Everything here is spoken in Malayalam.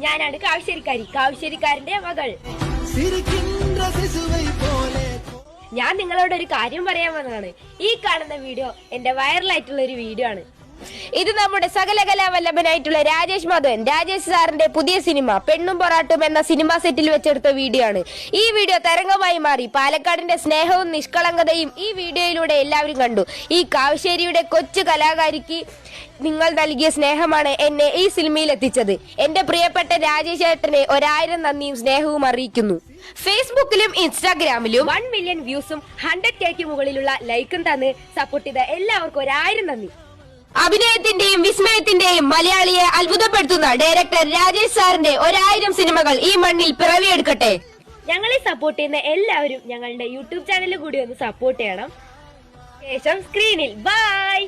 ഞാനാണ് കാവശ്ശേരിക്കാരന്റെ മകൾ. ഞാൻ നിങ്ങളോട് ഒരു കാര്യം പറയാൻ വന്നതാണ്. ഈ കാണുന്ന വീഡിയോ എന്റെ വൈറലായിട്ടുള്ള ഒരു വീഡിയോ ആണ്. ഇത് നമ്മുടെ സകലകലാവല്ലഭനായിട്ടുള്ള രാജേഷ് സാറിന്റെ പുതിയ സിനിമ പെണ്ണും പൊറാട്ടും എന്ന സിനിമ സെറ്റിൽ വെച്ചെടുത്ത വീഡിയോ ആണ്. ഈ വീഡിയോ തരംഗമായി മാറി. പാലക്കാടിന്റെ സ്നേഹവും നിഷ്കളങ്കതയും ഈ വീഡിയോയിലൂടെ എല്ലാവരും കണ്ടു. ഈ കാവശ്ശേരിയുടെ കൊച്ചു കലാകാരിക്ക് നിങ്ങൾ നൽകിയ സ്നേഹമാണ് എന്നെ ഈ സിനിമയിൽ എത്തിച്ചത്. എന്റെ പ്രിയപ്പെട്ട രാജേഷ് ഏട്ടനെ 1000 നന്ദിയും സ്നേഹവും അറിയിക്കുന്നു. ഫേസ്ബുക്കിലും ഇൻസ്റ്റാഗ്രാമിലും 1 മില്യൺ വ്യൂസും 100K മുകളിലുള്ള ലൈക്കും തന്ന് സപ്പോർട്ട് ചെയ്ത എല്ലാവർക്കും 1000 നന്ദി. അഭിനയത്തിന്റെയും വിസ്മയത്തിന്റെയും മലയാളിയെ അത്ഭുതപ്പെടുത്തുന്ന ഡയറക്ടർ രാജേഷ് സാറിന്റെ 1000 സിനിമകൾ ഈ മണ്ണിൽ പിറവിയെടുക്കട്ടെ. ഞങ്ങളെ സപ്പോർട്ട് ചെയ്യുന്ന എല്ലാവരും ഞങ്ങളുടെ യൂട്യൂബ് ചാനലിൽ കൂടി ഒന്ന് സപ്പോർട്ട് ചെയ്യണം. ശേഷം സ്ക്രീനിൽ ബൈ.